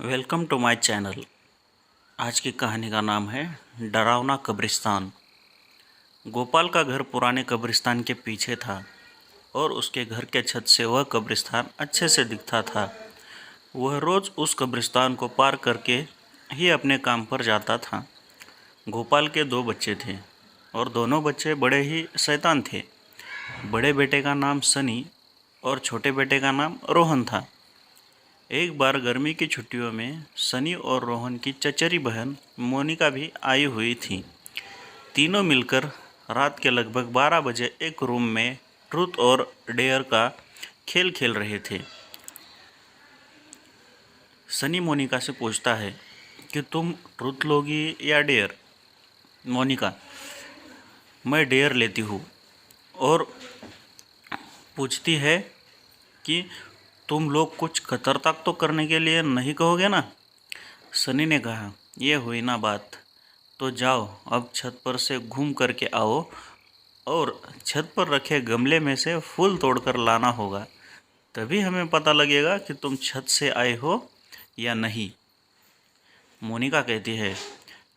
Welcome to my channel. आज की कहानी का नाम है डरावना कब्रिस्तान। गोपाल का घर पुराने कब्रिस्तान के पीछे था और उसके घर के छत से वह कब्रिस्तान अच्छे से दिखता था। वह रोज़ उस कब्रिस्तान को पार करके ही अपने काम पर जाता था। गोपाल के दो बच्चे थे और दोनों बच्चे बड़े ही शैतान थे। बड़े बेटे का नाम सनी और छोटे बेटे का नाम रोहन था। एक बार गर्मी की छुट्टियों में सनी और रोहन की चचेरी बहन मोनिका भी आई हुई थी। तीनों मिलकर रात के लगभग 12 बजे एक रूम में ट्रूथ और डेयर का खेल खेल रहे थे। सनी मोनिका से पूछता है कि तुम ट्रूथ लोगी या डेयर? मोनिका: मैं डेयर लेती हूँ। और पूछती है कि तुम लोग कुछ खतरनाक तो करने के लिए नहीं कहोगे ना? सनी ने कहा, यह हुई ना बात, तो जाओ अब छत पर से घूम करके आओ और छत पर रखे गमले में से फूल तोड़कर लाना होगा, तभी हमें पता लगेगा कि तुम छत से आए हो या नहीं। मोनिका कहती है,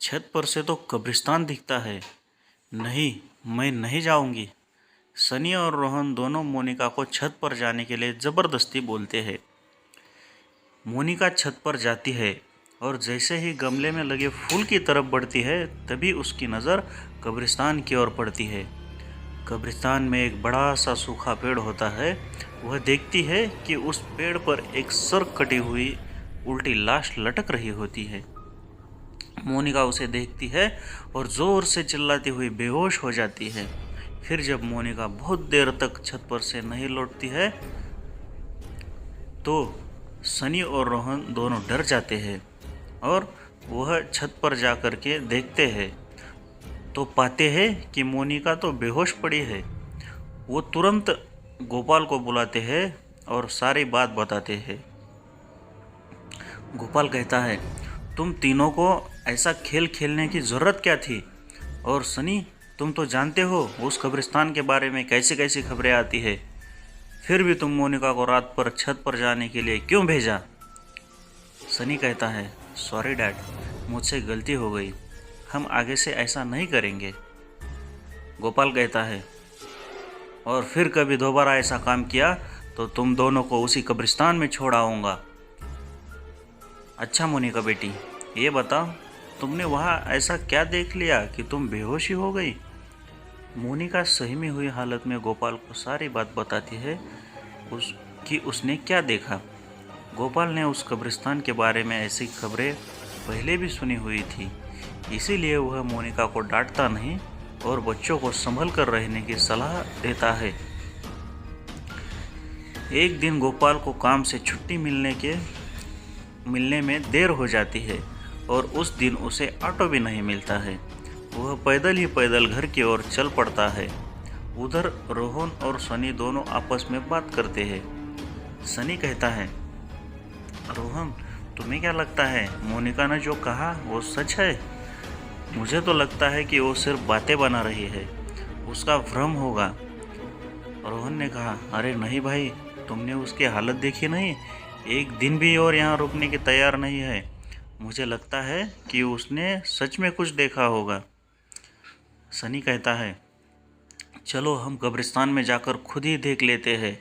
छत पर से तो कब्रिस्तान दिखता है। नहीं, मैं नहीं जाऊंगी। सनी और रोहन दोनों मोनिका को छत पर जाने के लिए ज़बरदस्ती बोलते हैं। मोनिका छत पर जाती है और जैसे ही गमले में लगे फूल की तरफ बढ़ती है, तभी उसकी नज़र कब्रिस्तान की ओर पड़ती है। कब्रिस्तान में एक बड़ा सा सूखा पेड़ होता है। वह देखती है कि उस पेड़ पर एक सर कटी हुई उल्टी लाश लटक रही होती है। मोनिका उसे देखती है और ज़ोर से चिल्लाती हुई बेहोश हो जाती है। फिर जब मोनिका बहुत देर तक छत पर से नहीं लौटती है तो सनी और रोहन दोनों डर जाते हैं और वह छत पर जा कर के देखते हैं तो पाते हैं कि मोनिका तो बेहोश पड़ी है। वो तुरंत गोपाल को बुलाते हैं और सारी बात बताते हैं। गोपाल कहता है, तुम तीनों को ऐसा खेल खेलने की ज़रूरत क्या थी? और सनी, तुम तो जानते हो उस कब्रिस्तान के बारे में कैसी कैसी खबरें आती है, फिर भी तुम मोनिका को रात पर छत पर जाने के लिए क्यों भेजा? सनी कहता है, सॉरी डैड, मुझसे गलती हो गई, हम आगे से ऐसा नहीं करेंगे। गोपाल कहता है, और फिर कभी दोबारा ऐसा काम किया तो तुम दोनों को उसी कब्रिस्तान में छोड़ आऊँगा। अच्छा मोनिका बेटी, ये बताओ, तुमने वहाँ ऐसा क्या देख लिया कि तुम बेहोशी हो गई? मोनिका सहमी हुई हालत में गोपाल को सारी बात बताती है कि उसने क्या देखा। गोपाल ने उस कब्रिस्तान के बारे में ऐसी खबरें पहले भी सुनी हुई थी, इसीलिए वह मोनिका को डांटता नहीं और बच्चों को संभल कर रहने की सलाह देता है। एक दिन गोपाल को काम से छुट्टी मिलने में देर हो जाती है और उस दिन उसे ऑटो भी नहीं मिलता है। वह पैदल ही पैदल घर की ओर चल पड़ता है। उधर रोहन और सनी दोनों आपस में बात करते हैं। सनी कहता है, रोहन, तुम्हें क्या लगता है मोनिका ने जो कहा वो सच है? मुझे तो लगता है कि वो सिर्फ बातें बना रही है, उसका भ्रम होगा। रोहन ने कहा, अरे नहीं भाई, तुमने उसकी हालत देखी नहीं, एक दिन भी और यहाँ रुकने की तैयार नहीं है। मुझे लगता है कि उसने सच में कुछ देखा होगा। सनी कहता है, चलो हम कब्रिस्तान में जाकर खुद ही देख लेते हैं।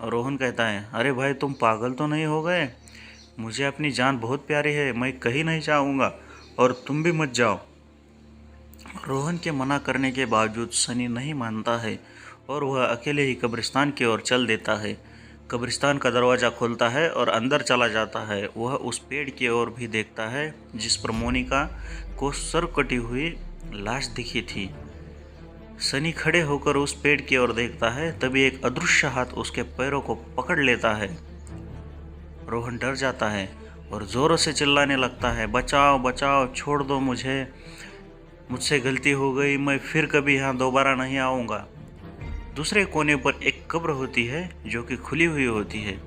रोहन कहता है, अरे भाई, तुम पागल तो नहीं हो गए? मुझे अपनी जान बहुत प्यारी है, मैं कहीं नहीं जाऊंगा और तुम भी मत जाओ। रोहन के मना करने के बावजूद सनी नहीं मानता है और वह अकेले ही कब्रिस्तान की ओर चल देता है। कब्रिस्तान का दरवाज़ा खोलता है और अंदर चला जाता है। वह उस पेड़ की ओर भी देखता है जिस पर मोनिका को सर कटी हुई लाश दिखी थी। सनी खड़े होकर उस पेड़ की ओर देखता है, तभी एक अदृश्य हाथ उसके पैरों को पकड़ लेता है। रोहन डर जाता है और ज़ोरों से चिल्लाने लगता है, बचाओ बचाओ, छोड़ दो मुझे, मुझसे गलती हो गई, मैं फिर कभी यहाँ दोबारा नहीं आऊँगा। दूसरे कोने पर एक कब्र होती है जो कि खुली हुई होती है।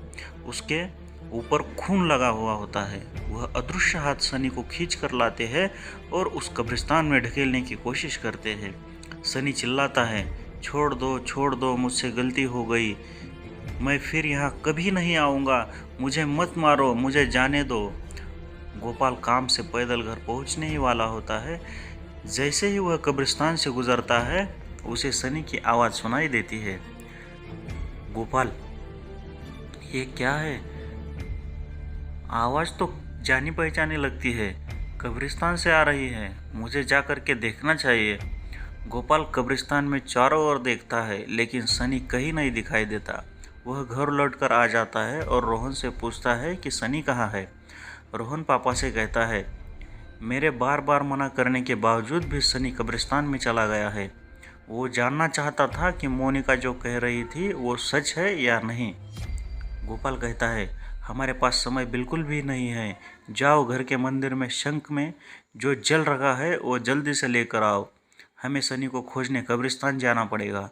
उसके ऊपर खून लगा हुआ होता है। वह अदृश्य हाथ सनी को खींच कर लाते हैं और उस कब्रिस्तान में ढकेलने की कोशिश करते हैं। सनी चिल्लाता है, छोड़ दो, मुझसे गलती हो गई, मैं फिर यहाँ कभी नहीं आऊँगा, मुझे मत मारो, मुझे जाने दो। गोपाल काम से पैदल घर पहुँचने ही वाला होता है। जैसे ही वह कब्रिस्तान से गुजरता है, उसे सनी की आवाज़ सुनाई देती है। गोपाल, ये क्या है? आवाज़ तो जानी पहचानी लगती है, कब्रिस्तान से आ रही है, मुझे जा कर के देखना चाहिए। गोपाल कब्रिस्तान में चारों ओर देखता है, लेकिन सनी कहीं नहीं दिखाई देता। वह घर लौटकर आ जाता है और रोहन से पूछता है कि सनी कहाँ है। रोहन पापा से कहता है, मेरे बार बार मना करने के बावजूद भी सनी कब्रिस्तान में चला गया है। वो जानना चाहता था कि मोनिका जो कह रही थी वो सच है या नहीं। गोपाल कहता है, हमारे पास समय बिल्कुल भी नहीं है, जाओ घर के मंदिर में शंख में जो जल रखा है वो जल्दी से लेकर आओ, हमें सनी को खोजने कब्रिस्तान जाना पड़ेगा।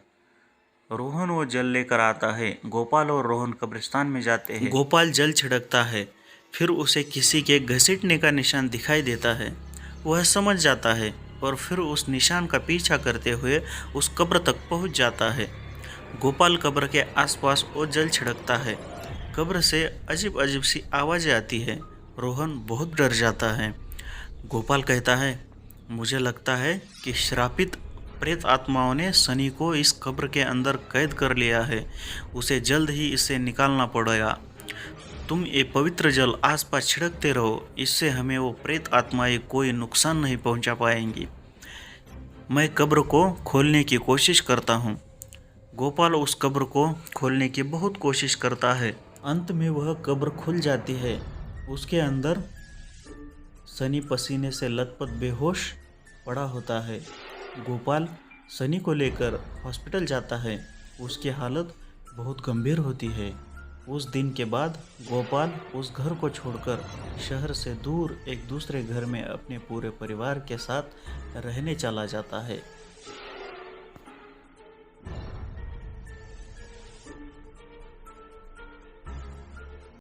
रोहन वो जल लेकर आता है। गोपाल और रोहन कब्रिस्तान में जाते हैं। गोपाल जल छिड़कता है, फिर उसे किसी के घसीटने का निशान दिखाई देता है। वह समझ जाता है और फिर उस निशान का पीछा करते हुए उस कब्र तक पहुंच जाता है। गोपाल कब्र के आसपास वो जल छिड़कता है। कब्र से अजीब अजीब सी आवाज़ें आती है। रोहन बहुत डर जाता है। गोपाल कहता है, मुझे लगता है कि श्रापित प्रेत आत्माओं ने सनी को इस कब्र के अंदर कैद कर लिया है, उसे जल्द ही इससे निकालना पड़ेगा। तुम ये पवित्र जल आसपास छिड़कते रहो, इससे हमें वो प्रेत आत्माएं कोई नुकसान नहीं पहुंचा पाएंगी। मैं कब्र को खोलने की कोशिश करता हूं। गोपाल उस कब्र को खोलने की बहुत कोशिश करता है। अंत में वह कब्र खुल जाती है। उसके अंदर सनी पसीने से लथपथ बेहोश पड़ा होता है। गोपाल सनी को लेकर हॉस्पिटल जाता है। उसकी हालत बहुत गंभीर होती है। उस दिन के बाद गोपाल उस घर को छोड़कर शहर से दूर एक दूसरे घर में अपने पूरे परिवार के साथ रहने चला जाता है।